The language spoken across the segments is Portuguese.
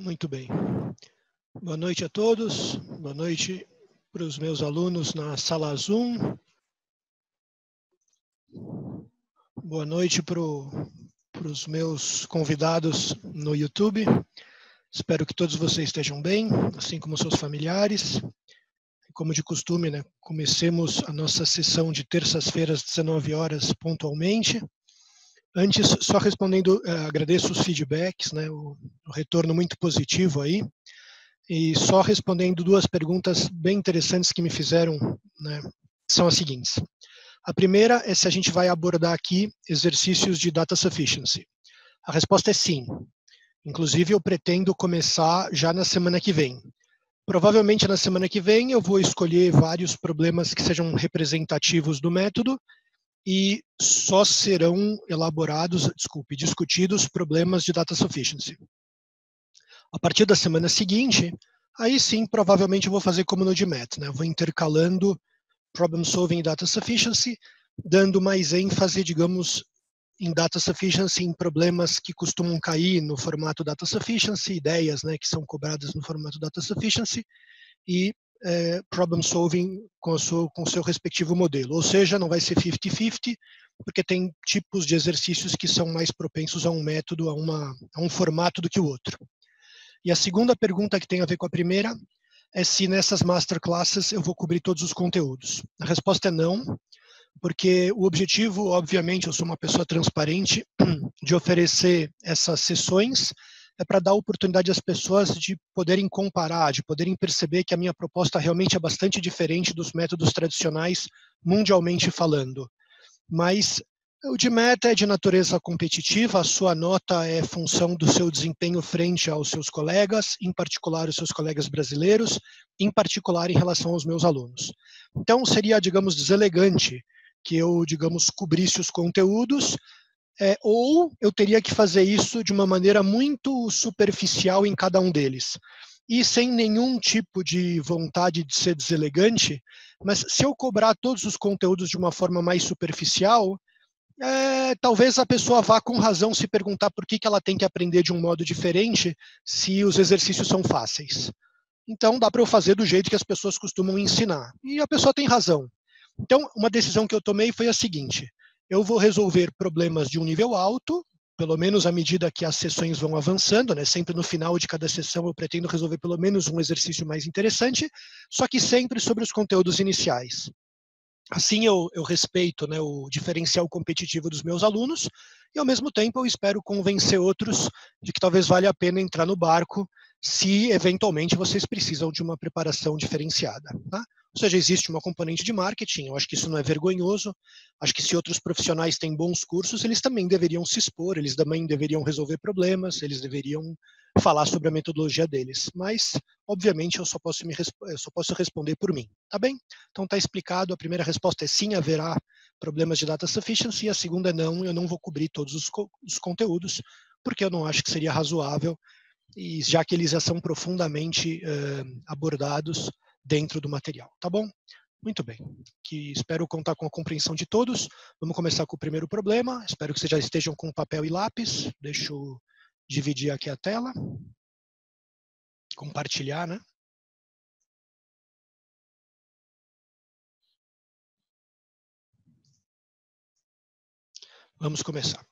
Muito bem. Boa noite a todos. Boa noite para os meus alunos na sala Zoom. Boa noite para os meus convidados no YouTube. Espero que todos vocês estejam bem, assim como seus familiares. Como de costume, né, comecemos a nossa sessão de terças-feiras, 19 horas, pontualmente. Antes, só respondendo, agradeço os feedbacks, né, o retorno muito positivo aí. E só respondendo duas perguntas bem interessantes que me fizeram, né, são as seguintes. A primeira é se a gente vai abordar aqui exercícios de data sufficiency. A resposta é sim. Inclusive, eu pretendo começar já na semana que vem. Provavelmente na semana que vem eu vou escolher vários problemas que sejam representativos do método e só serão discutidos problemas de data sufficiency. A partir da semana seguinte, aí sim, provavelmente eu vou fazer como no GMAT, né? Eu vou intercalando problem solving e data sufficiency, dando mais ênfase, digamos, em data sufficiency, em problemas que costumam cair no formato data sufficiency, ideias, né, que são cobradas no formato data sufficiency, e problem solving com o seu respectivo modelo. Ou seja, não vai ser 50-50, porque tem tipos de exercícios que são mais propensos a um método, a um formato do que o outro. E a segunda pergunta, que tem a ver com a primeira, é se nessas masterclasses eu vou cobrir todos os conteúdos. A resposta é não, porque o objetivo, obviamente, eu sou uma pessoa transparente, de oferecer essas sessões é para dar a oportunidade às pessoas de poderem comparar, de poderem perceber que a minha proposta realmente é bastante diferente dos métodos tradicionais, mundialmente falando. Mas o GMAT é de natureza competitiva, a sua nota é função do seu desempenho frente aos seus colegas, em particular os seus colegas brasileiros, em particular em relação aos meus alunos. Então seria, digamos, deselegante que eu, digamos, cobrisse os conteúdos, ou eu teria que fazer isso de uma maneira muito superficial em cada um deles. E sem nenhum tipo de vontade de ser deselegante, mas se eu cobrar todos os conteúdos de uma forma mais superficial, talvez a pessoa vá com razão se perguntar por que ela tem que aprender de um modo diferente se os exercícios são fáceis. Então, dá para eu fazer do jeito que as pessoas costumam ensinar. E a pessoa tem razão. Então, uma decisão que eu tomei foi a seguinte: eu vou resolver problemas de um nível alto, pelo menos à medida que as sessões vão avançando, né? Sempre no final de cada sessão eu pretendo resolver pelo menos um exercício mais interessante, só que sempre sobre os conteúdos iniciais. Assim eu respeito, né, o diferencial competitivo dos meus alunos e, ao mesmo tempo, eu espero convencer outros de que talvez valha a pena entrar no barco se, eventualmente, vocês precisam de uma preparação diferenciada. Tá? Ou seja, existe uma componente de marketing, eu acho que isso não é vergonhoso, acho que se outros profissionais têm bons cursos, eles também deveriam se expor, eles também deveriam resolver problemas, eles deveriam falar sobre a metodologia deles. Mas, obviamente, eu só posso responder por mim, tá bem? Então está explicado, a primeira resposta é sim, haverá problemas de data sufficiency, e a segunda é não, eu não vou cobrir todos os conteúdos, porque eu não acho que seria razoável, e já que eles já são profundamente abordados dentro do material, tá bom? Muito bem, espero contar com a compreensão de todos. Vamos começar com o primeiro problema, espero que vocês já estejam com papel e lápis. Deixa eu dividir aqui a tela, compartilhar, né? Vamos começar.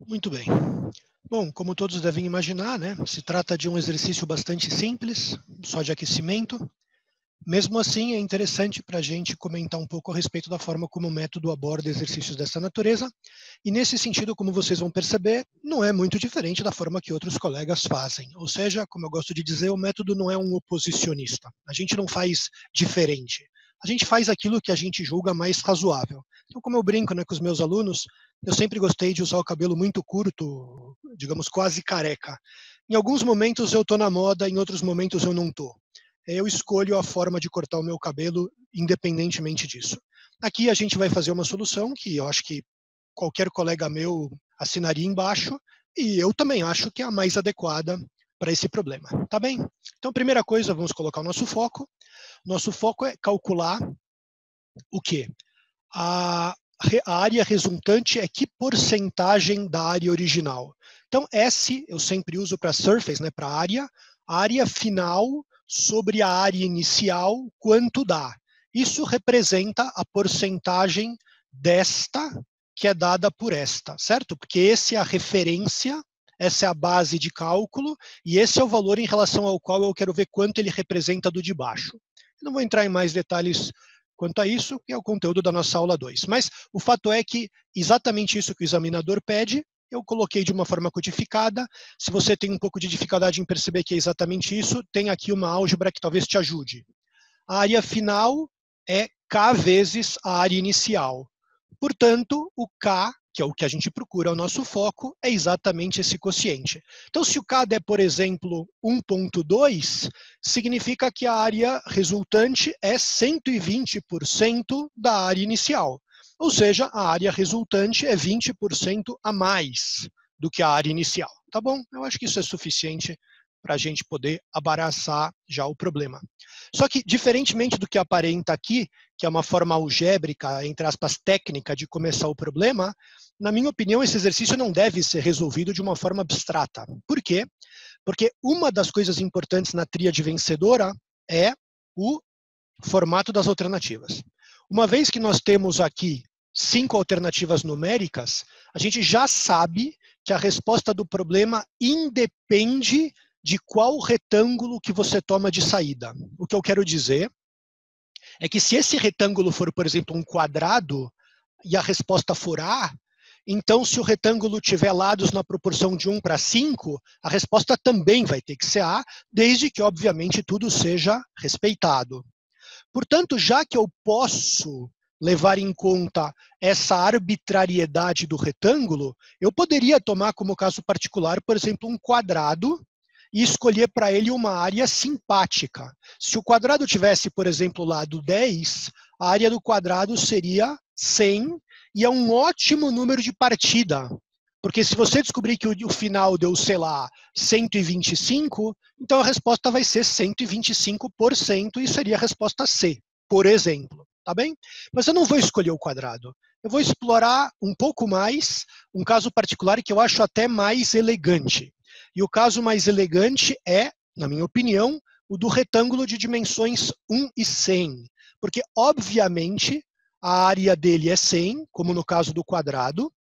Muito bem. Bom, como todos devem imaginar, né, se trata de um exercício bastante simples, só de aquecimento. Mesmo assim, é interessante para a gente comentar um pouco a respeito da forma como o método aborda exercícios dessa natureza. E nesse sentido, como vocês vão perceber, não é muito diferente da forma que outros colegas fazem. Ou seja, como eu gosto de dizer, o método não é um oposicionista. A gente não faz diferente. A gente faz aquilo que a gente julga mais razoável. Então, como eu brinco, né, com os meus alunos, eu sempre gostei de usar o cabelo muito curto, digamos quase careca. Em alguns momentos eu estou na moda, em outros momentos eu não estou. Eu escolho a forma de cortar o meu cabelo independentemente disso. Aqui a gente vai fazer uma solução que eu acho que qualquer colega meu assinaria embaixo, e eu também acho que é a mais adequada para esse problema. Tá bem? Então, primeira coisa, vamos colocar o nosso foco. Nosso foco é calcular o quê? A, a área resultante é que porcentagem da área original. Então, S eu sempre uso para surface, né, para área final sobre a área inicial, quanto dá. Isso representa a porcentagem desta que é dada por esta, certo? Porque essa é a referência, essa é a base de cálculo, e esse é o valor em relação ao qual eu quero ver quanto ele representa do de baixo. Não vou entrar em mais detalhes quanto a isso, que é o conteúdo da nossa aula 2. Mas o fato é que exatamente isso que o examinador pede, eu coloquei de uma forma codificada. Se você tem um pouco de dificuldade em perceber que é exatamente isso, tem aqui uma álgebra que talvez te ajude. A área final é K vezes a área inicial. Portanto, o K, que é o que a gente procura, o nosso foco, é exatamente esse quociente. Então, se o K der, por exemplo, 1,2, significa que a área resultante é 120% da área inicial. Ou seja, a área resultante é 20% a mais do que a área inicial. Tá bom? Eu acho que isso é suficiente para a gente poder abaraçar já o problema. Só que, diferentemente do que aparenta aqui, que é uma forma algébrica, entre aspas, técnica de começar o problema, na minha opinião, esse exercício não deve ser resolvido de uma forma abstrata. Por quê? Porque uma das coisas importantes na tríade vencedora é o formato das alternativas. Uma vez que nós temos aqui 5 alternativas numéricas, a gente já sabe que a resposta do problema independe de qual retângulo que você toma de saída. O que eu quero dizer é que se esse retângulo for, por exemplo, um quadrado e a resposta for A, então se o retângulo tiver lados na proporção de 1 para 5, a resposta também vai ter que ser A, desde que, obviamente, tudo seja respeitado. Portanto, já que eu posso levar em conta essa arbitrariedade do retângulo, eu poderia tomar como caso particular, por exemplo, um quadrado e escolher para ele uma área simpática. Se o quadrado tivesse, por exemplo, lado 10, a área do quadrado seria 100, e é um ótimo número de partida. Porque se você descobrir que o final deu, sei lá, 125, então a resposta vai ser 125%, e seria a resposta C, por exemplo. Tá bem? Mas eu não vou escolher o quadrado. Eu vou explorar um pouco mais um caso particular que eu acho até mais elegante. E o caso mais elegante é, na minha opinião, o do retângulo de dimensões 1 e 100. Porque, obviamente, a área dele é 100, como no caso do quadrado,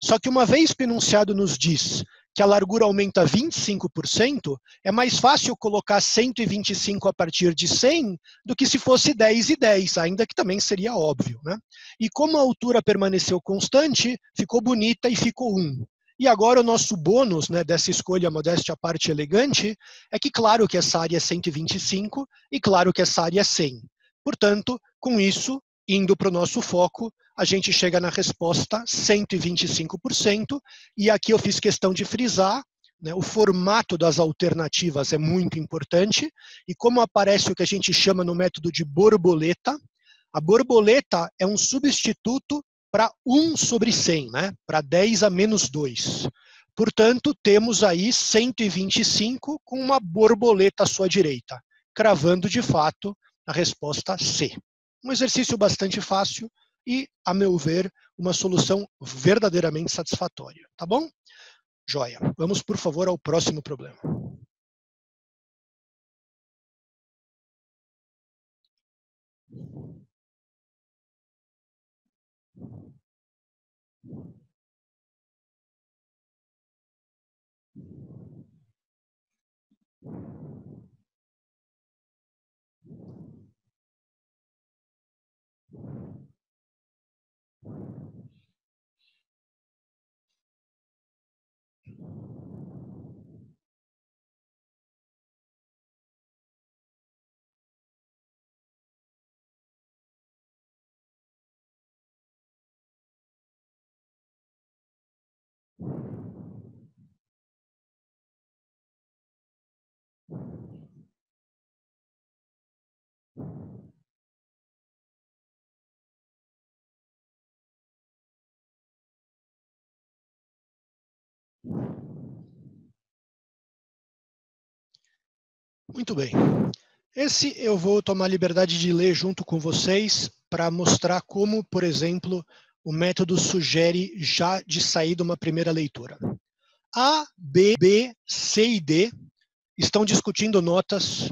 só que uma vez que o enunciado nos diz que a largura aumenta 25%, é mais fácil colocar 125 a partir de 100 do que se fosse 10 e 10, ainda que também seria óbvio. Né? E como a altura permaneceu constante, ficou bonita e ficou 1. E agora o nosso bônus, né, dessa escolha modéstia à parte elegante é que claro que essa área é 125 e claro que essa área é 100. Portanto, com isso, indo para o nosso foco, a gente chega na resposta 125%, e aqui eu fiz questão de frisar, né, o formato das alternativas é muito importante, e como aparece o que a gente chama no método de borboleta, a borboleta é um substituto para 1 sobre 100, né, para 10 a menos 2. Portanto, temos aí 125 com uma borboleta à sua direita, cravando de fato a resposta C. Um exercício bastante fácil e, a meu ver, uma solução verdadeiramente satisfatória. Tá bom? Joia. Vamos, por favor, ao próximo problema. Muito bem. Esse eu vou tomar a liberdade de ler junto com vocês para mostrar como, por exemplo, o método sugere já de saída uma primeira leitura. A, B, C e D estão discutindo notas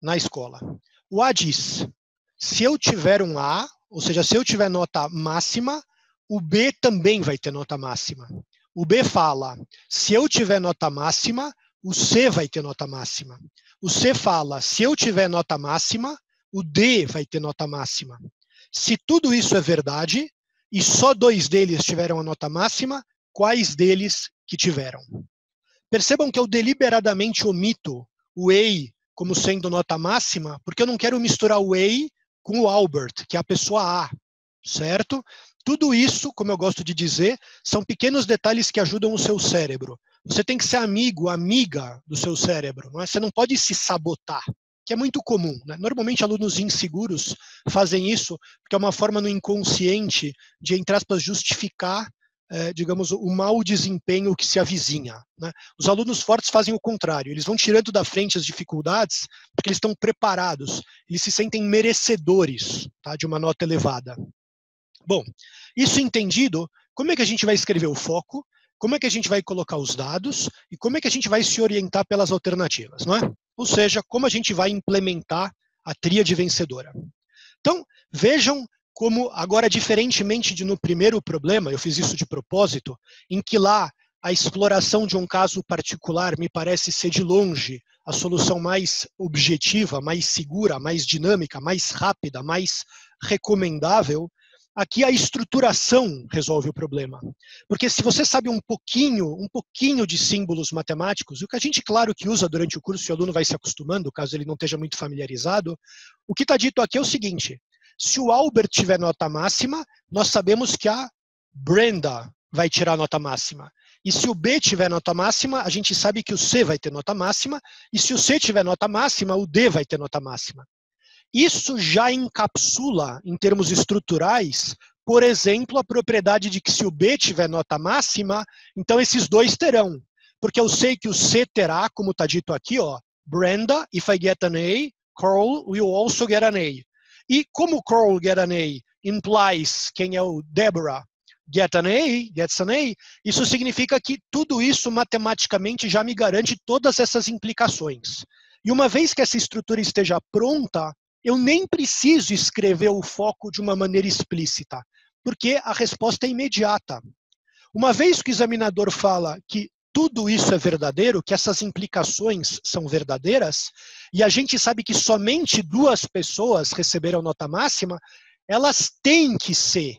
na escola. O A diz, se eu tiver um A, ou seja, se eu tiver nota máxima, o B também vai ter nota máxima. O B fala, se eu tiver nota máxima, o C vai ter nota máxima. O C fala, se eu tiver nota máxima, o D vai ter nota máxima. Se tudo isso é verdade, e só 2 deles tiveram a nota máxima, quais deles que tiveram? Percebam que eu deliberadamente omito o A como sendo nota máxima, porque eu não quero misturar o A com o Albert, que é a pessoa A, certo? Tudo isso, como eu gosto de dizer, são pequenos detalhes que ajudam o seu cérebro. Você tem que ser amigo, amiga do seu cérebro, não é? Você não pode se sabotar, que é muito comum, né? Normalmente alunos inseguros fazem isso, porque é uma forma no inconsciente de, entre aspas, justificar digamos, o mau desempenho que se avizinha, né? Os alunos fortes fazem o contrário, eles vão tirando da frente as dificuldades porque eles estão preparados, eles se sentem merecedores, tá, de uma nota elevada. Bom, isso entendido, como é que a gente vai escrever o foco, como é que a gente vai colocar os dados e como é que a gente vai se orientar pelas alternativas, não é? Ou seja, como a gente vai implementar a tríade vencedora. Então, vejam como, agora, diferentemente de no primeiro problema, eu fiz isso de propósito, em que lá a exploração de um caso particular me parece ser de longe a solução mais objetiva, mais segura, mais dinâmica, mais rápida, mais recomendável, aqui a estruturação resolve o problema. Porque se você sabe um pouquinho de símbolos matemáticos, o que a gente, claro, que usa durante o curso e o aluno vai se acostumando, caso ele não esteja muito familiarizado, o que está dito aqui é o seguinte, se o Albert tiver nota máxima, nós sabemos que a Brenda vai tirar a nota máxima. E se o B tiver nota máxima, a gente sabe que o C vai ter nota máxima. E se o C tiver nota máxima, o D vai ter nota máxima. Isso já encapsula, em termos estruturais, por exemplo, a propriedade de que se o B tiver nota máxima, então esses dois terão. Porque eu sei que o C terá, como está dito aqui, ó, Brenda, if I get an A, Carl will also get an A. E como Carl get an A implies quem é o Deborah gets an A, isso significa que tudo isso matematicamente já me garante todas essas implicações. E uma vez que essa estrutura esteja pronta, eu nem preciso escrever o foco de uma maneira explícita, porque a resposta é imediata. Uma vez que o examinador fala que tudo isso é verdadeiro, que essas implicações são verdadeiras, e a gente sabe que somente 2 pessoas receberam nota máxima, elas têm que ser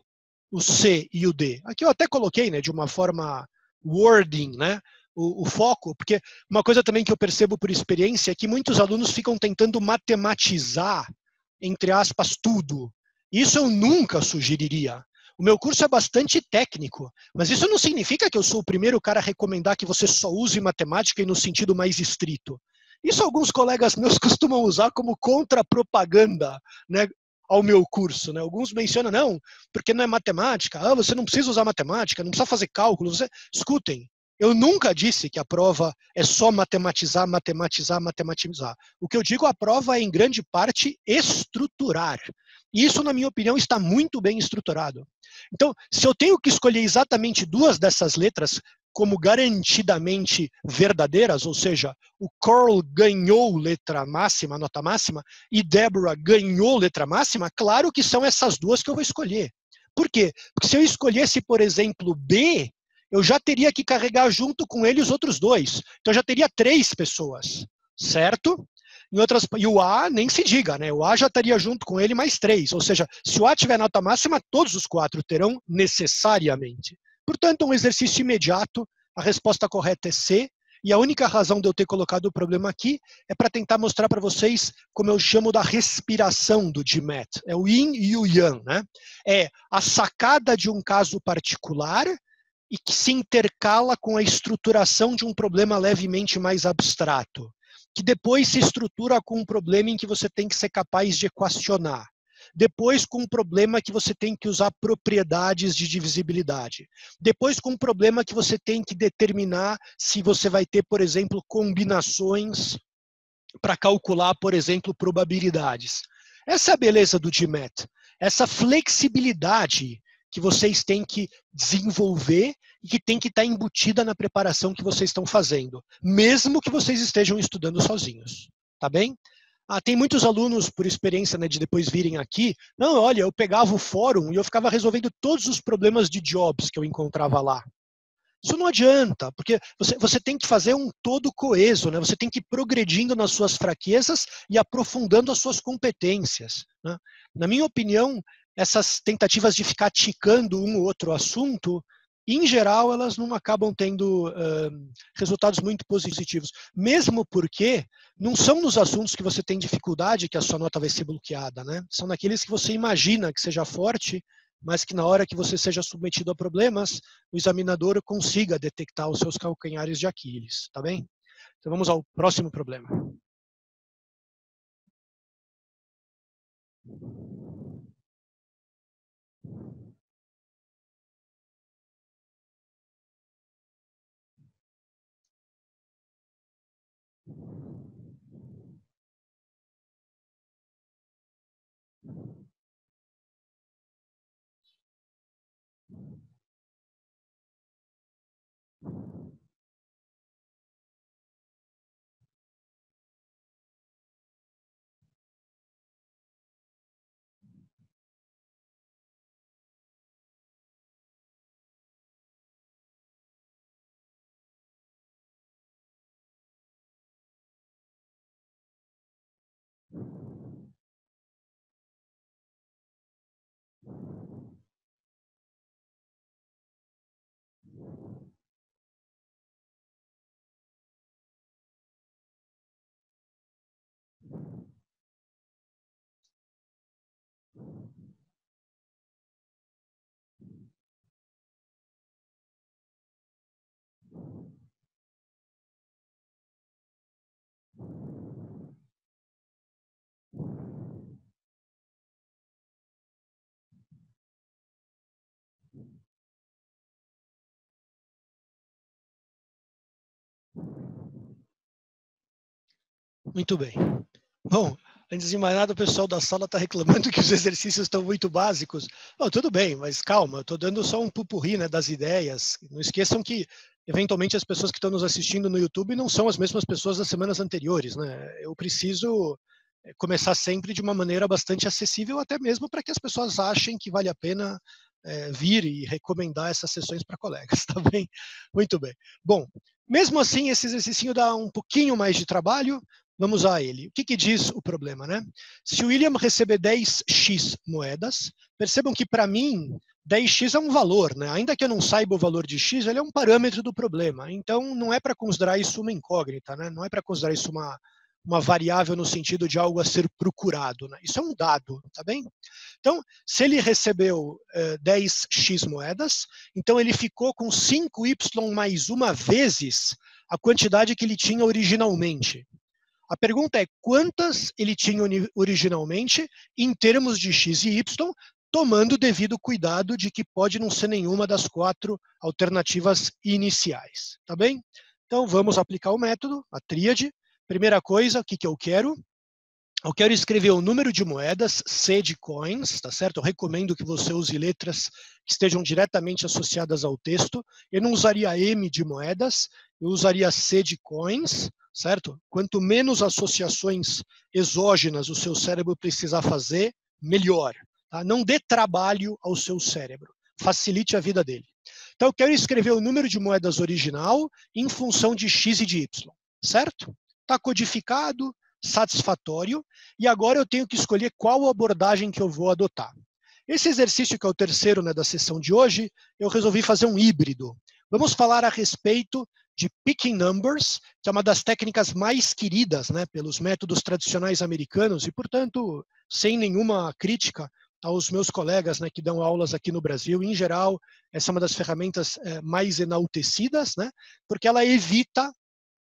o C e o D. Aqui eu até coloquei, né, de uma forma wording, né, o foco, porque uma coisa também que eu percebo por experiência é que muitos alunos ficam tentando matematizar, entre aspas, tudo. Isso eu nunca sugeriria. O meu curso é bastante técnico, mas isso não significa que eu sou o primeiro cara a recomendar que você só use matemática e no sentido mais estrito. Isso alguns colegas meus costumam usar como contra-propaganda, né, ao meu curso, né? Alguns mencionam, não, porque não é matemática, você não precisa usar matemática, não precisa fazer cálculos. Escutem, eu nunca disse que a prova é só matematizar, matematizar, matematizar. O que eu digo, a prova é, em grande parte, estruturar. E isso, na minha opinião, está muito bem estruturado. Então, se eu tenho que escolher exatamente 2 dessas letras como garantidamente verdadeiras, ou seja, o Carl ganhou letra máxima, nota máxima, e Deborah ganhou letra máxima, claro que são essas 2 que eu vou escolher. Por quê? Porque se eu escolhesse, por exemplo, B, eu já teria que carregar junto com ele os outros 2. Então, eu já teria 3 pessoas. certo? E o A nem se diga, né? O A já estaria junto com ele mais 3. Ou seja, se o A tiver nota máxima, todos os 4 terão necessariamente. Portanto, um exercício imediato, a resposta correta é C. E a única razão de eu ter colocado o problema aqui é para tentar mostrar para vocês como eu chamo da respiração do GMAT. É o yin e o yang, né? É a sacada de um caso particular e que se intercala com a estruturação de um problema levemente mais abstrato, que depois se estrutura com um problema em que você tem que ser capaz de equacionar. Depois com um problema que você tem que usar propriedades de divisibilidade. Depois com um problema que você tem que determinar se você vai ter, por exemplo, combinações para calcular, por exemplo, probabilidades. Essa é a beleza do GMAT. Essa flexibilidade que vocês têm que desenvolver e que tem que estar embutida na preparação que vocês estão fazendo, mesmo que vocês estejam estudando sozinhos. Tá bem? Tem muitos alunos, por experiência, né, de depois virem aqui, não, olha, eu pegava o fórum e eu ficava resolvendo todos os problemas de jobs que eu encontrava lá. Isso não adianta, porque você tem que fazer um todo coeso, né? Você tem que ir progredindo nas suas fraquezas e aprofundando as suas competências, né? Na minha opinião, essas tentativas de ficar ticando um ou outro assunto, em geral, elas não acabam tendo resultados muito positivos. Mesmo porque não são nos assuntos que você tem dificuldade que a sua nota vai ser bloqueada, né? São naqueles que você imagina que seja forte, mas que na hora que você seja submetido a problemas, o examinador consiga detectar os seus calcanhares de Aquiles, tá bem? Então vamos ao próximo problema. Muito bem. Bom, antes de mais nada, o pessoal da sala está reclamando que os exercícios estão muito básicos. Bom, tudo bem, mas calma, eu estou dando só um pupurri, né, das ideias. Não esqueçam que, eventualmente, as pessoas que estão nos assistindo no YouTube não são as mesmas pessoas das semanas anteriores, né? Eu preciso começar sempre de uma maneira bastante acessível, até mesmo para que as pessoas achem que vale a pena vir e recomendar essas sessões para colegas, tá bem? Muito bem. Bom, mesmo assim, esse exercício dá um pouquinho mais de trabalho. Vamos a ele. O que diz o problema, né? Se o William receber 10x moedas, percebam que para mim 10x é um valor, né? Ainda que eu não saiba o valor de x, ele é um parâmetro do problema. Então não é para considerar isso uma incógnita, né? Não é para considerar isso uma variável no sentido de algo a ser procurado, né? Isso é um dado, tá bem? Então, se ele recebeu 10x moedas, então ele ficou com 5y mais uma vezes a quantidade que ele tinha originalmente. A pergunta é quantas ele tinha originalmente em termos de x e y, tomando o devido cuidado de que pode não ser nenhuma das 4 alternativas iniciais, tá bem? Então vamos aplicar o método, a tríade. Primeira coisa, o que eu quero? Eu quero escrever o número de moedas, C de coins, tá certo? Eu recomendo que você use letras que estejam diretamente associadas ao texto. Eu não usaria M de moedas, eu usaria C de coins, certo? Quanto menos associações exógenas o seu cérebro precisar fazer, melhor. Tá? Não dê trabalho ao seu cérebro, facilite a vida dele. Então eu quero escrever o número de moedas original em função de x e de y, certo? está codificado, satisfatório, e agora eu tenho que escolher qual abordagem que eu vou adotar. Esse exercício, que é o terceiro, né, da sessão de hoje, eu resolvi fazer um híbrido. Vamos falar a respeito de picking numbers, que é uma das técnicas mais queridas, né, pelos métodos tradicionais americanos, e, portanto, sem nenhuma crítica aos meus colegas, né, que dão aulas aqui no Brasil. Em geral, essa é uma das ferramentas mais enaltecidas, né, porque ela evita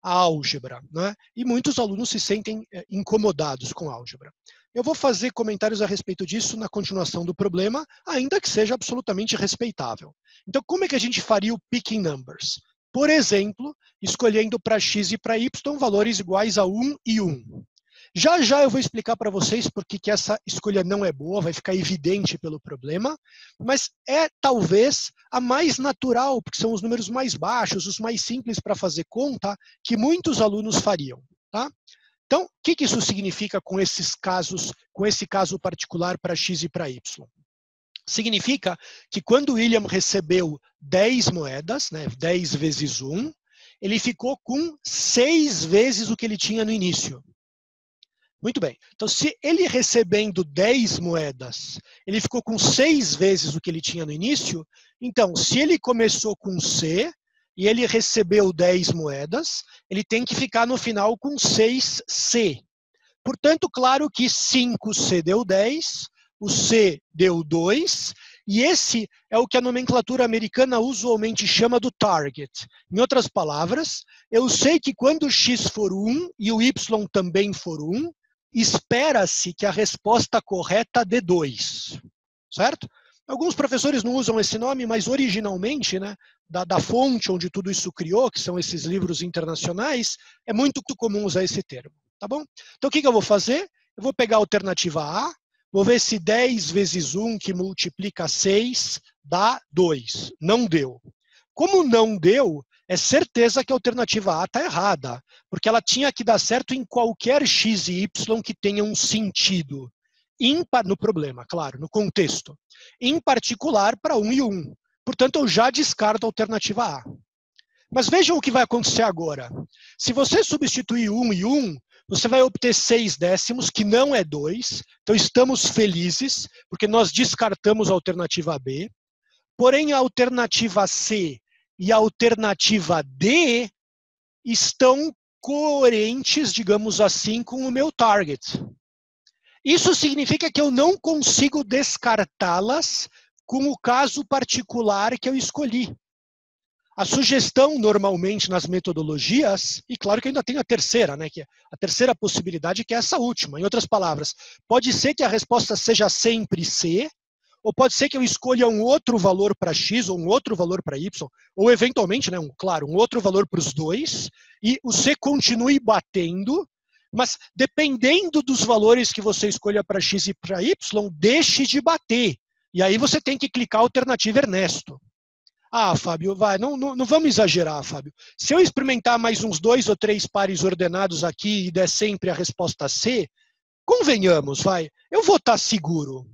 a álgebra, né, e muitos alunos se sentem incomodados com a álgebra. Eu vou fazer comentários a respeito disso na continuação do problema, ainda que seja absolutamente respeitável. Então, como é que a gente faria o picking numbers? Por exemplo, escolhendo para x e para y valores iguais a 1 e 1. Já já eu vou explicar para vocês por que essa escolha não é boa, vai ficar evidente pelo problema, mas é talvez a mais natural, porque são os números mais baixos, os mais simples para fazer conta, que muitos alunos fariam, tá? Então, o que isso significa com esses casos, com esse caso particular para x e para y? Significa que quando o William recebeu 10 moedas, né, 10 vezes 1, ele ficou com 6 vezes o que ele tinha no início. Muito bem. Então, se ele recebendo 10 moedas, ele ficou com 6 vezes o que ele tinha no início, então, se ele começou com C e ele recebeu 10 moedas, ele tem que ficar no final com 6C. Portanto, claro que 5C deu 10, o C deu 2, e esse é o que a nomenclatura americana usualmente chama do target. Em outras palavras, eu sei que quando o x for 1 e o y também for 1, espera-se que a resposta correta dê 2, certo? Alguns professores não usam esse nome, mas originalmente, né, da fonte onde tudo isso criou, que são esses livros internacionais, é muito comum usar esse termo, tá bom? Então, o que eu vou fazer? Eu vou pegar a alternativa A, vou ver se 10 vezes 1, que multiplica 6, dá 2. Não deu. Como não deu, é certeza que a alternativa A está errada, porque ela tinha que dar certo em qualquer x e y que tenha um sentido. No problema, claro, no contexto. Em particular para 1 e 1. Portanto, eu já descarto a alternativa A. Mas vejam o que vai acontecer agora. Se você substituir 1 e 1, você vai obter 6 décimos, que não é 2. Então, estamos felizes, porque nós descartamos a alternativa B. Porém, a alternativa C e a alternativa D estão coerentes, digamos assim, com o meu target. Isso significa que eu não consigo descartá-las com o caso particular que eu escolhi. A sugestão, normalmente, nas metodologias, e claro que ainda tem a terceira, né, que é a terceira possibilidade, que é essa última. Em outras palavras, pode ser que a resposta seja sempre C, ou pode ser que eu escolha um outro valor para X, ou um outro valor para Y, ou eventualmente, né, claro, um outro valor para os dois, e o C continue batendo, mas dependendo dos valores que você escolha para X e para Y, deixe de bater. E aí você tem que clicar a alternativa Ernesto. Ah, Fábio, vai, não vamos exagerar, Fábio. Se eu experimentar mais uns 2 ou 3 pares ordenados aqui e der sempre a resposta C, convenhamos, vai, eu vou estar seguro.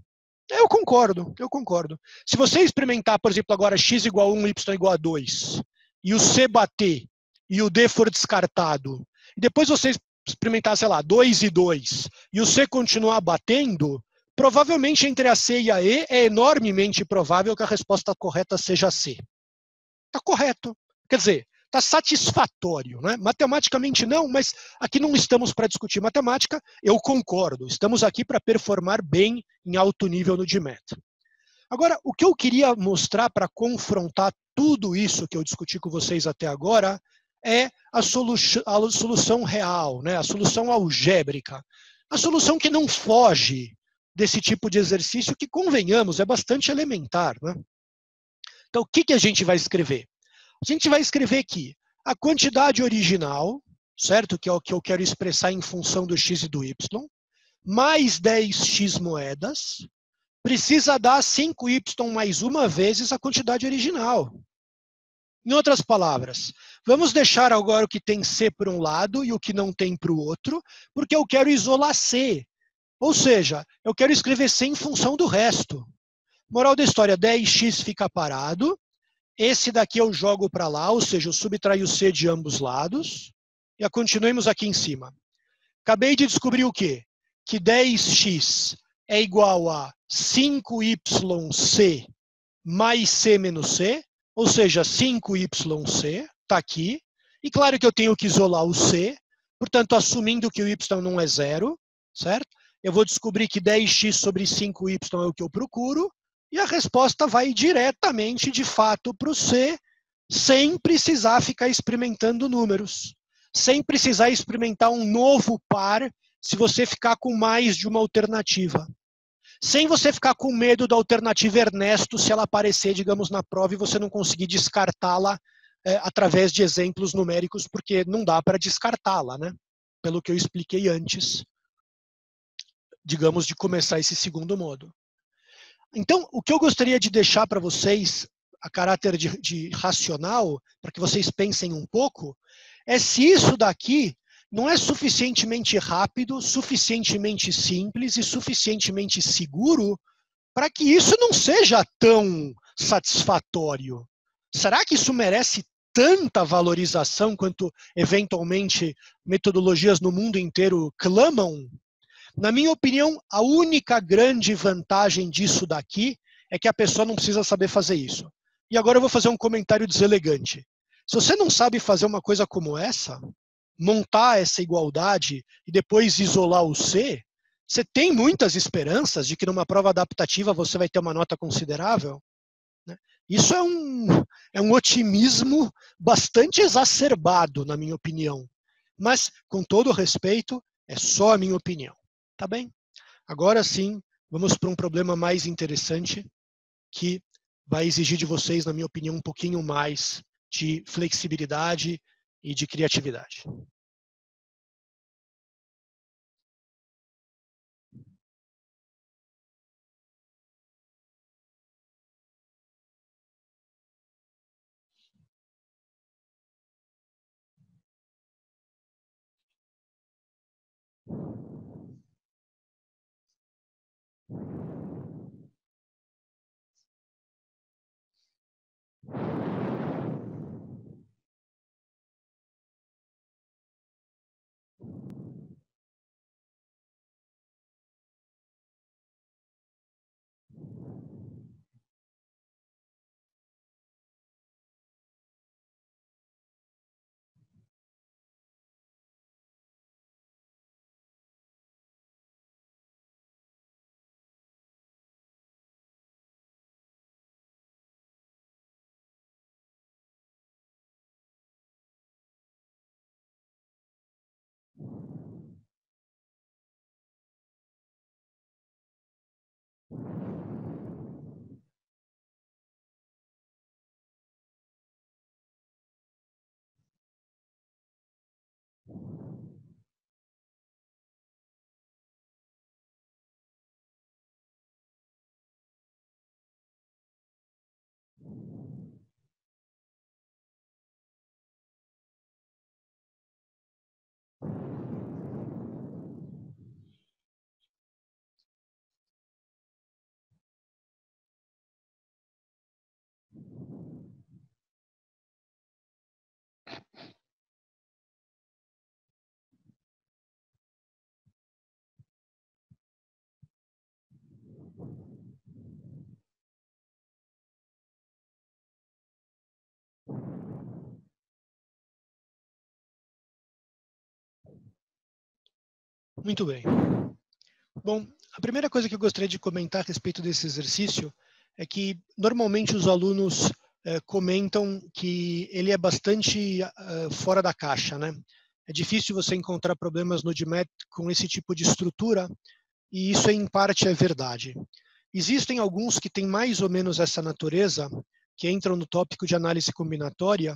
Eu concordo, eu concordo. Se você experimentar, por exemplo, agora x igual a 1, y igual a 2, e o C bater, e o D for descartado, e depois você experimentar, sei lá, 2 e 2, e o C continuar batendo, provavelmente entre a C e a E é enormemente provável que a resposta correta seja C. Está correto. Quer dizer, está satisfatório, né? Matematicamente não, mas aqui não estamos para discutir matemática, eu concordo. Estamos aqui para performar bem em alto nível no GMAT. Agora, o que eu queria mostrar para confrontar tudo isso que eu discuti com vocês até agora é a solução real, né? A solução algébrica. A solução que não foge desse tipo de exercício que, convenhamos, é bastante elementar, né? Então, o que a gente vai escrever? A gente vai escrever que a quantidade original, certo? Que é o que eu quero expressar em função do x e do y, mais 10x moedas, precisa dar 5y mais uma vezes a quantidade original. Em outras palavras, vamos deixar agora o que tem C por um lado e o que não tem para o outro, porque eu quero isolar C. Ou seja, eu quero escrever C em função do resto. Moral da história, 10x fica parado. Esse daqui eu jogo para lá, ou seja, eu subtraio C de ambos lados. E continuemos aqui em cima. Acabei de descobrir o quê? Que 10x é igual a 5yc mais c menos c, ou seja, 5yc, está aqui. E claro que eu tenho que isolar o c, portanto, assumindo que o y não é zero, certo? Eu vou descobrir que 10x sobre 5y é o que eu procuro, e a resposta vai diretamente, de fato, para o c, sem precisar ficar experimentando números, sem precisar experimentar um novo par, se você ficar com mais de uma alternativa. Sem você ficar com medo da alternativa Ernesto, se ela aparecer, digamos, na prova e você não conseguir descartá-la através de exemplos numéricos, porque não dá para descartá-la, né? Pelo que eu expliquei antes, digamos, de começar esse segundo modo. Então, o que eu gostaria de deixar para vocês, a caráter de racional, para que vocês pensem um pouco, é se isso daqui não é suficientemente rápido, suficientemente simples e suficientemente seguro para que isso não seja tão satisfatório. Será que isso merece tanta valorização quanto, eventualmente, metodologias no mundo inteiro clamam? Na minha opinião, a única grande vantagem disso daqui é que a pessoa não precisa saber fazer isso. E agora eu vou fazer um comentário deselegante. Se você não sabe fazer uma coisa como essa, montar essa igualdade e depois isolar o C, você tem muitas esperanças de que numa prova adaptativa você vai ter uma nota considerável? Isso é um otimismo bastante exacerbado, na minha opinião. Mas, com todo respeito, é só a minha opinião. Tá bem? Agora sim, vamos para um problema mais interessante, que vai exigir de vocês, na minha opinião, um pouquinho mais de flexibilidade e de criatividade. Muito bem. Bom, a primeira coisa que eu gostaria de comentar a respeito desse exercício é que, normalmente, os alunos comentam que ele é bastante fora da caixa, né? É difícil você encontrar problemas no GMAT com esse tipo de estrutura, e isso, em parte, é verdade. Existem alguns que têm mais ou menos essa natureza, que entram no tópico de análise combinatória,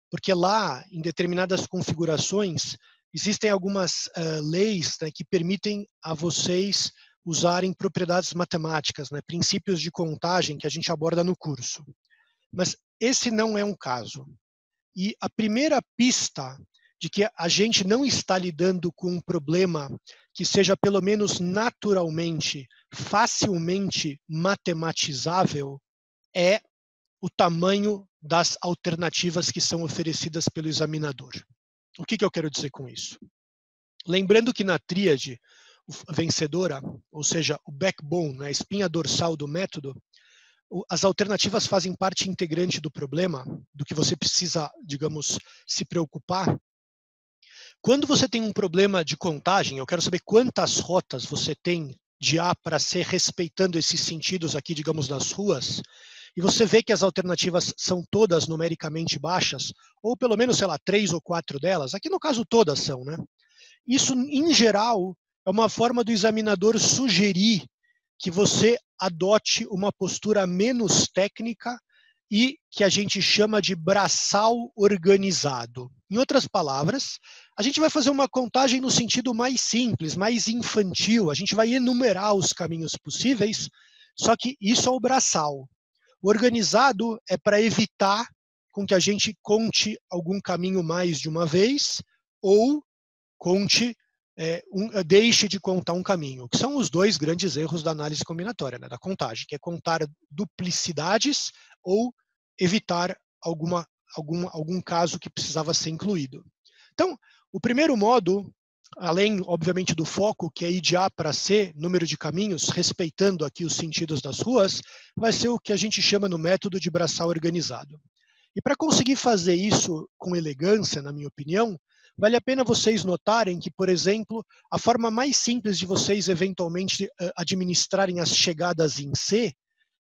porque lá, em determinadas configurações, existem algumas leis, né, que permitem a vocês usarem propriedades matemáticas, né, princípios de contagem que a gente aborda no curso. Mas esse não é um caso. E a primeira pista de que a gente não está lidando com um problema que seja pelo menos naturalmente, facilmente matematizável, é o tamanho das alternativas que são oferecidas pelo examinador. O que eu quero dizer com isso? Lembrando que na tríade vencedora, ou seja, o backbone, a espinha dorsal do método, as alternativas fazem parte integrante do problema, do que você precisa, digamos, se preocupar. Quando você tem um problema de contagem, eu quero saber quantas rotas você tem de A para C, respeitando esses sentidos aqui, digamos, das ruas, e você vê que as alternativas são todas numericamente baixas, ou pelo menos, sei lá, 3 ou 4 delas, aqui no caso todas são, né? Isso, em geral, é uma forma do examinador sugerir que você adote uma postura menos técnica e que a gente chama de braçal organizado. Em outras palavras, a gente vai fazer uma contagem no sentido mais simples, mais infantil. A gente vai enumerar os caminhos possíveis, só que isso é o braçal. O organizado é para evitar com que a gente conte algum caminho mais de uma vez ou deixe de contar um caminho, que são os dois grandes erros da análise combinatória, né, da contagem, que é contar duplicidades ou evitar algum caso que precisava ser incluído. Então, o primeiro modo, além, obviamente, do foco, que é ir de A para C, número de caminhos, respeitando aqui os sentidos das ruas, vai ser o que a gente chama no método de braçal organizado. E para conseguir fazer isso com elegância, na minha opinião, vale a pena vocês notarem que, por exemplo, a forma mais simples de vocês eventualmente administrarem as chegadas em C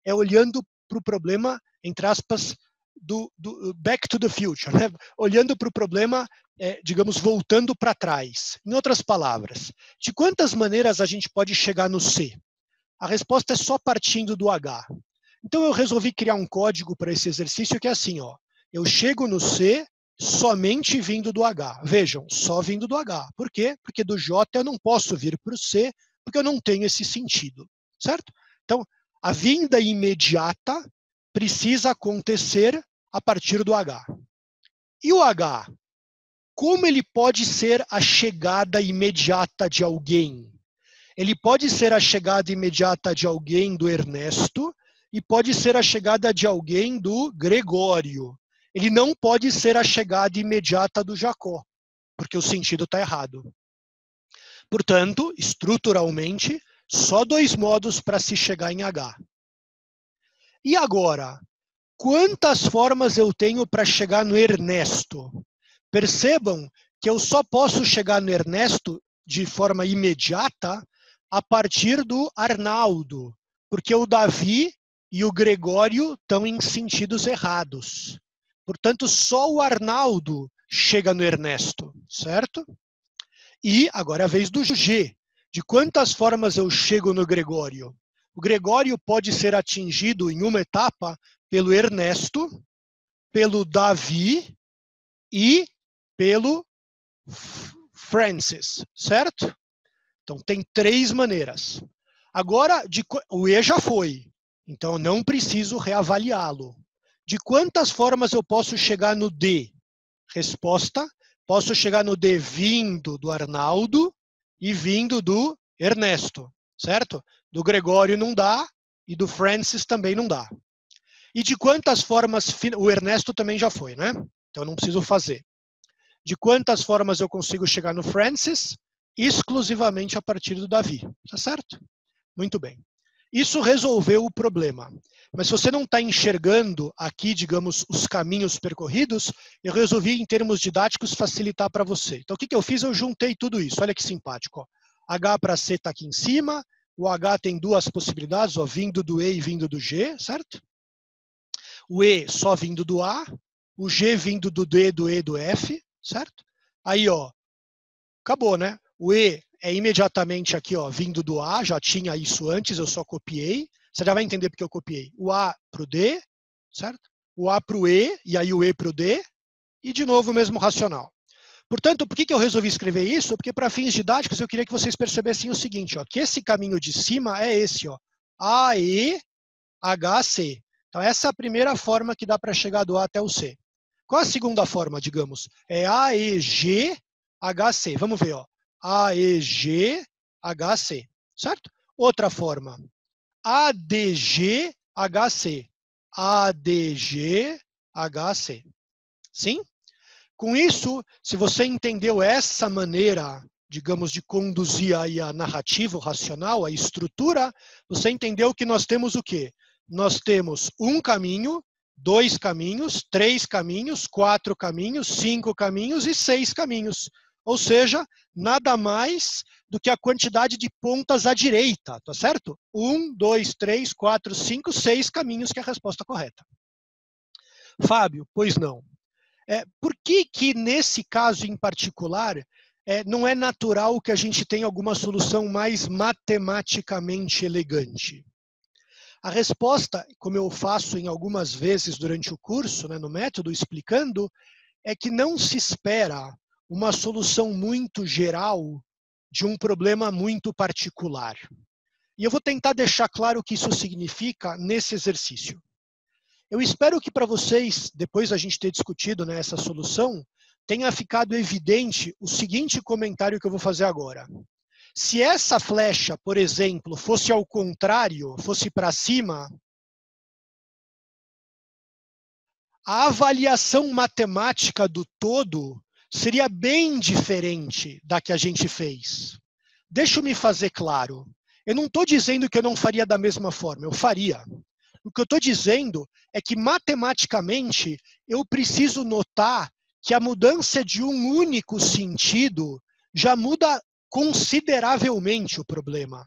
é olhando para o problema, entre aspas, do back to the future, né? Olhando para o problema, digamos, voltando para trás. Em outras palavras, de quantas maneiras a gente pode chegar no C? A resposta é só partindo do H. Então eu resolvi criar um código para esse exercício que é assim, ó. Eu chego no C somente vindo do H. Vejam, só vindo do H. Por quê? Porque do J eu não posso vir para o C, porque eu não tenho esse sentido, certo? Então, a vinda imediata precisa acontecer a partir do H. E o H? Como ele pode ser a chegada imediata de alguém? Ele pode ser a chegada imediata de alguém do Ernesto e pode ser a chegada de alguém do Gregório. Ele não pode ser a chegada imediata do Jacó, porque o sentido está errado. Portanto, estruturalmente, só dois modos para se chegar em H. E agora, quantas formas eu tenho para chegar no Ernesto? Percebam que eu só posso chegar no Ernesto de forma imediata a partir do Arnaldo, porque o Davi e o Gregório estão em sentidos errados. Portanto, só o Arnaldo chega no Ernesto, certo? E agora é a vez do G. De quantas formas eu chego no Gregório? O Gregório pode ser atingido em uma etapa pelo Ernesto, pelo Davi e pelo Francis, certo? Então, tem 3 maneiras. Agora, o E já foi, então eu não preciso reavaliá-lo. De quantas formas eu posso chegar no D? Resposta, posso chegar no D vindo do Arnaldo e vindo do Ernesto, certo? Do Gregório não dá e do Francis também não dá. E de quantas formas, o Ernesto também já foi, né? Então eu não preciso fazer. De quantas formas eu consigo chegar no Francis? Exclusivamente a partir do Davi, tá certo? Muito bem. Isso resolveu o problema. Mas se você não está enxergando aqui, digamos, os caminhos percorridos, eu resolvi, em termos didáticos, facilitar para você. Então, o que eu fiz? Eu juntei tudo isso. Olha que simpático. Ó. H para C está aqui em cima. O H tem 2 possibilidades, ó, vindo do E e vindo do G, certo? O E só vindo do A. O G vindo do D, do E, do F, certo? Aí, ó, acabou, né? O E é imediatamente aqui, ó, vindo do A, já tinha isso antes, eu só copiei. Você já vai entender porque eu copiei. O A para o D, certo? O A para o E, e aí o E para o D, e de novo o mesmo racional. Portanto, por que eu resolvi escrever isso? Porque para fins didáticos eu queria que vocês percebessem o seguinte, ó, que esse caminho de cima é esse, ó, A, E, H, C. Então essa é a primeira forma que dá para chegar do A até o C. Qual a segunda forma, digamos? É A, E, G, H, C. Vamos ver, ó. A, E, G, H, C. Certo? Outra forma. A, D, G, H, C. A, D, G, H, C. Sim? Com isso, se você entendeu essa maneira, digamos, de conduzir aí a narrativa, o racional, a estrutura, você entendeu que nós temos o quê? Nós temos um caminho, 2 caminhos, 3 caminhos, 4 caminhos, 5 caminhos e 6 caminhos. Ou seja, nada mais do que a quantidade de pontas à direita, tá certo? 1, 2, 3, 4, 5, 6 caminhos, que é a resposta correta. Fábio, pois não. Por que nesse caso em particular, não é natural que a gente tenha alguma solução mais matematicamente elegante? A resposta, como eu faço em algumas vezes durante o curso, né, no método, explicando, é que não se espera uma solução muito geral de um problema muito particular. E eu vou tentar deixar claro o que isso significa nesse exercício. Eu espero que para vocês, depois da gente ter discutido, né, essa solução, tenha ficado evidente o seguinte comentário que eu vou fazer agora. Se essa flecha, por exemplo, fosse ao contrário, fosse para cima, a avaliação matemática do todo seria bem diferente da que a gente fez. Deixa eu me fazer claro. Eu não estou dizendo que eu não faria da mesma forma, eu faria. O que eu estou dizendo é que, matematicamente, eu preciso notar que a mudança de um único sentido já muda consideravelmente o problema.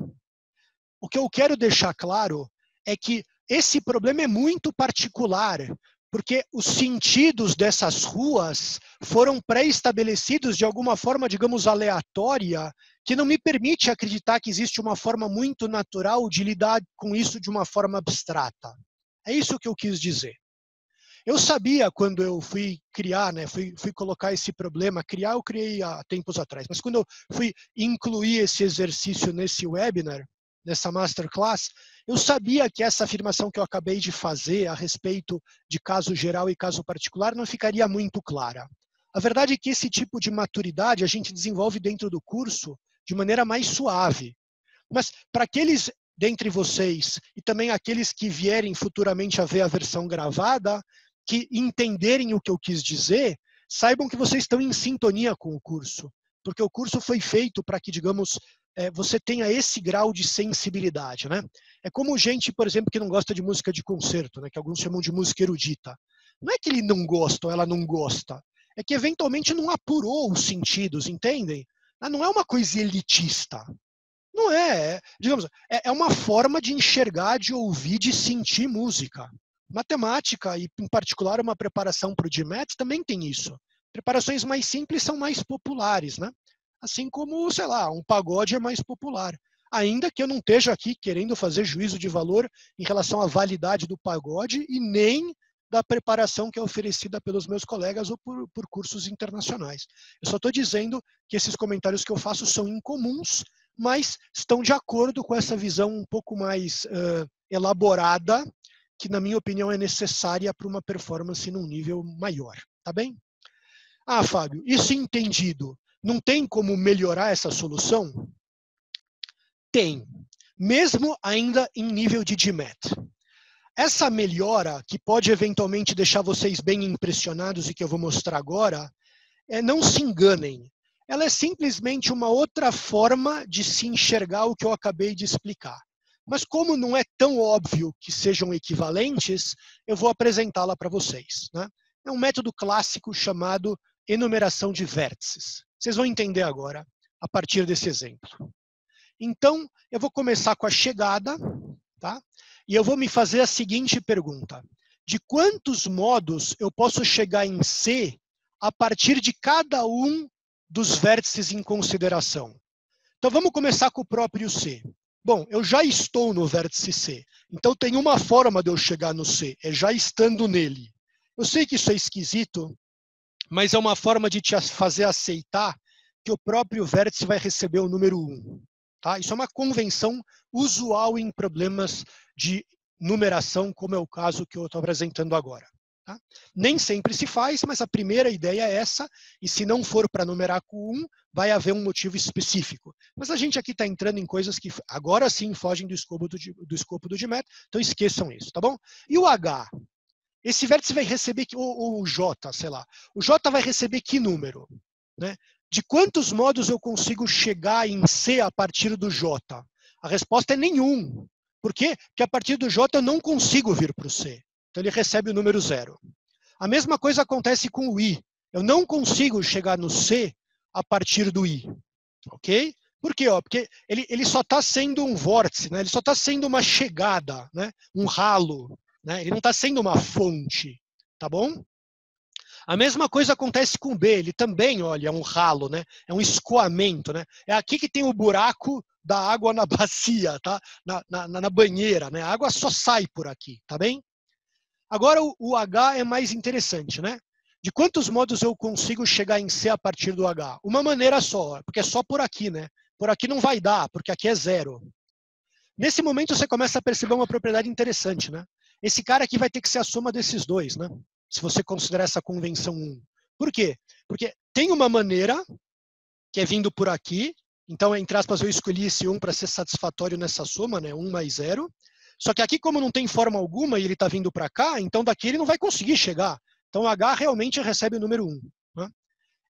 O que eu quero deixar claro é que esse problema é muito particular, porque os sentidos dessas ruas foram pré-estabelecidos de alguma forma, digamos, aleatória, que não me permite acreditar que existe uma forma muito natural de lidar com isso de uma forma abstrata. É isso que eu quis dizer. Eu sabia quando eu fui criar, né, fui colocar esse problema, eu criei há tempos atrás, mas quando eu fui incluir esse exercício nesse webinar, nessa masterclass, eu sabia que essa afirmação que eu acabei de fazer a respeito de caso geral e caso particular não ficaria muito clara. A verdade é que esse tipo de maturidade a gente desenvolve dentro do curso de maneira mais suave. Mas para aqueles dentre vocês e também aqueles que vierem futuramente a ver a versão gravada, que entenderem o que eu quis dizer, saibam que vocês estão em sintonia com o curso. Porque o curso foi feito para que, digamos, você tenha esse grau de sensibilidade, né? É como gente, por exemplo, que não gosta de música de concerto, né? Que alguns chamam de música erudita. Não é que ele não gosta ou ela não gosta, é que eventualmente não apurou os sentidos, entendem? Não é uma coisa elitista. Não é, digamos, é uma forma de enxergar, de ouvir, de sentir música. Matemática, e em particular uma preparação para o GMAT, também tem isso. Preparações mais simples são mais populares, né? Assim como, sei lá, um pagode é mais popular. Ainda que eu não esteja aqui querendo fazer juízo de valor em relação à validade do pagode e nem da preparação que é oferecida pelos meus colegas ou por cursos internacionais. Eu só estou dizendo que esses comentários que eu faço são incomuns, mas estão de acordo com essa visão um pouco mais elaborada, que, na minha opinião, é necessária para uma performance num nível maior. Tá bem? Ah, Fábio, isso entendido. Não tem como melhorar essa solução? Tem. Mesmo ainda em nível de GMAT. Essa melhora, que pode eventualmente deixar vocês bem impressionados e que eu vou mostrar agora, não se enganem. Ela é simplesmente uma outra forma de se enxergar o que eu acabei de explicar. Mas como não é tão óbvio que sejam equivalentes, eu vou apresentá-la para vocês, né? É um método clássico chamado enumeração de vértices. Vocês vão entender agora, a partir desse exemplo. Então, eu vou começar com a chegada, tá? E eu vou me fazer a seguinte pergunta. De quantos modos eu posso chegar em C a partir de cada um dos vértices em consideração? Então, vamos começar com o próprio C. Bom, eu já estou no vértice C. Então, tem uma forma de eu chegar no C, é já estando nele. Eu sei que isso é esquisito, mas é uma forma de te fazer aceitar que o próprio vértice vai receber o número 1. Tá? Isso é uma convenção usual em problemas de numeração, como é o caso que eu estou apresentando agora. Tá? Nem sempre se faz, mas a primeira ideia é essa, e se não for para numerar com 1, vai haver um motivo específico. Mas a gente aqui está entrando em coisas que agora sim fogem do escopo do GMAT, então esqueçam isso, tá bom? E o H? esse vértice vai receber, ou o J, sei lá, o J vai receber que número? Né? De quantos modos eu consigo chegar em C a partir do J? A resposta é nenhum. Por quê? Porque a partir do J eu não consigo vir para o C. Então ele recebe o número 0. A mesma coisa acontece com o I. Eu não consigo chegar no C a partir do I. Ok? Por quê? Porque ele só está sendo um vórtice, né? Ele só está sendo uma chegada, né? Um ralo. Né? Ele não está sendo uma fonte. Tá bom? A mesma coisa acontece com o B. Ele também, olha, é um ralo, né? É um escoamento. Né? É aqui que tem o buraco da água na bacia, tá? Na banheira. Né? A água só sai por aqui, tá bem? Agora o H é mais interessante, né? De quantos modos eu consigo chegar em C a partir do H? Uma maneira só, porque é só por aqui, né? Por aqui não vai dar, porque aqui é 0. Nesse momento você começa a perceber uma propriedade interessante, né? Esse cara aqui vai ter que ser a soma desses dois, né? Se você considerar essa convenção 1. Por quê? Porque tem uma maneira que é vindo por aqui, então, entre aspas, eu escolhi esse 1 para ser satisfatório nessa soma, né? 1 mais 0. Só que aqui, como não tem forma alguma e ele está vindo para cá, então daqui ele não vai conseguir chegar. Então, o H realmente recebe o número 1. Né?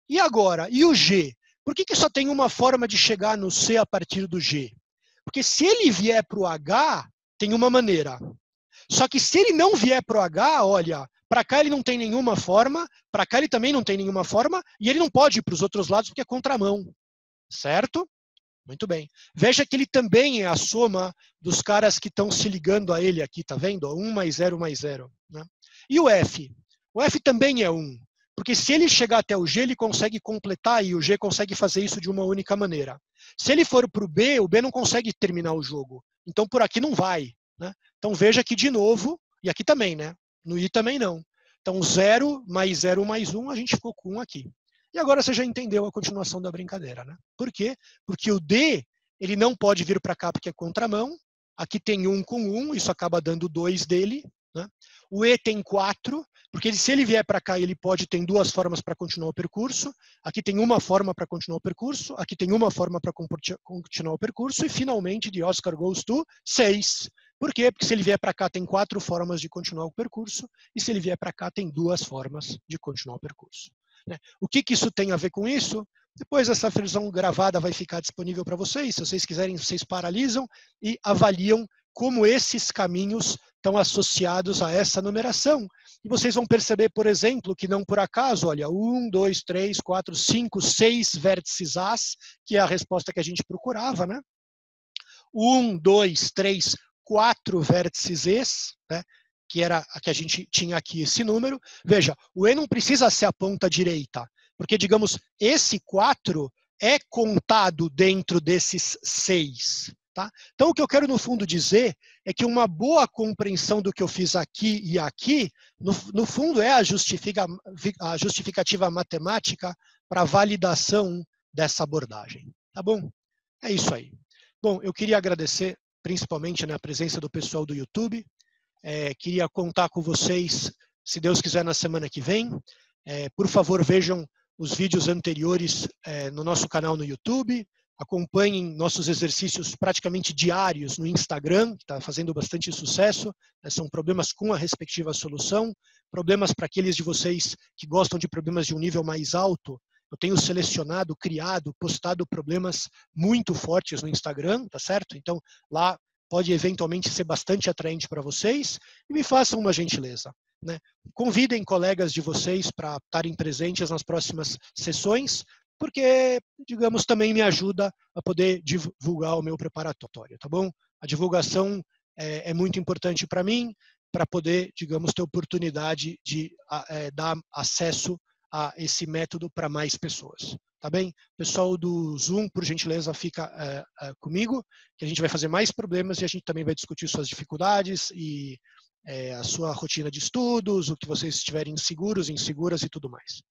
E agora, e o G? Por que só tem uma forma de chegar no C a partir do G? Porque se ele vier para o H, tem uma maneira. Só que se ele não vier para o H, olha, para cá ele não tem nenhuma forma, para cá ele também não tem nenhuma forma, e ele não pode ir para os outros lados porque é contramão. Certo? Muito bem. Veja que ele também é a soma dos caras que estão se ligando a ele aqui, tá vendo? 1 mais 0 mais 0. Né? E o F? O F também é 1. Porque se ele chegar até o G, ele consegue completar e o G consegue fazer isso de uma única maneira. Se ele for para o B não consegue terminar o jogo. Então, por aqui não vai. Né? Então, veja que, de novo, e aqui também, né? No I também não. Então, 0 mais 0 mais 1, a gente ficou com 1 aqui. E agora você já entendeu a continuação da brincadeira, né? Por quê? Porque o D, ele não pode vir para cá porque é contramão. Aqui tem 1 com 1, isso acaba dando 2 dele. Né? O E tem 4, porque se ele vier para cá, ele pode ter 2 formas para continuar o percurso. Aqui tem uma forma para continuar o percurso. Aqui tem uma forma para continuar o percurso. E, finalmente, de Oscar goes to 6. Por quê? Porque se ele vier para cá, tem 4 formas de continuar o percurso. E se ele vier para cá, tem 2 formas de continuar o percurso. O que isso tem a ver com isso? Depois essa versão gravada vai ficar disponível para vocês. Se vocês quiserem, vocês paralisam e avaliam como esses caminhos estão associados a essa numeração. E vocês vão perceber, por exemplo, que não por acaso, olha, 1, 2, 3, 4, 5, 6 vértices As, que é a resposta que a gente procurava, né? 1, 2, 3, 4 vértices Es, né? Que era a que a gente tinha aqui esse número. Veja, o E não precisa ser a ponta direita, porque, digamos, esse 4 é contado dentro desses 6. Tá? Então, o que eu quero, no fundo, dizer é que uma boa compreensão do que eu fiz aqui e aqui, no fundo, é a justificativa matemática para a validação dessa abordagem. Tá bom? É isso aí. Bom, eu queria agradecer, principalmente, né, a presença do pessoal do YouTube. Queria contar com vocês, se Deus quiser, na semana que vem. Por favor, vejam os vídeos anteriores no nosso canal no YouTube. Acompanhem nossos exercícios praticamente diários no Instagram, que está fazendo bastante sucesso. São problemas com a respectiva solução. Problemas para aqueles de vocês que gostam de problemas de um nível mais alto. Eu tenho selecionado, criado, postado problemas muito fortes no Instagram, tá certo? Então, lá pode eventualmente ser bastante atraente para vocês, e me façam uma gentileza. Né? Convidem colegas de vocês para estarem presentes nas próximas sessões, porque, digamos, também me ajuda a poder divulgar o meu preparatório, tá bom? A divulgação é muito importante para mim, para poder, digamos, ter oportunidade de dar acesso a esse método para mais pessoas. Tá bem? Pessoal do Zoom, por gentileza, fica comigo, que a gente vai fazer mais problemas e a gente também vai discutir suas dificuldades e a sua rotina de estudos, o que vocês estiverem inseguros, inseguras e tudo mais.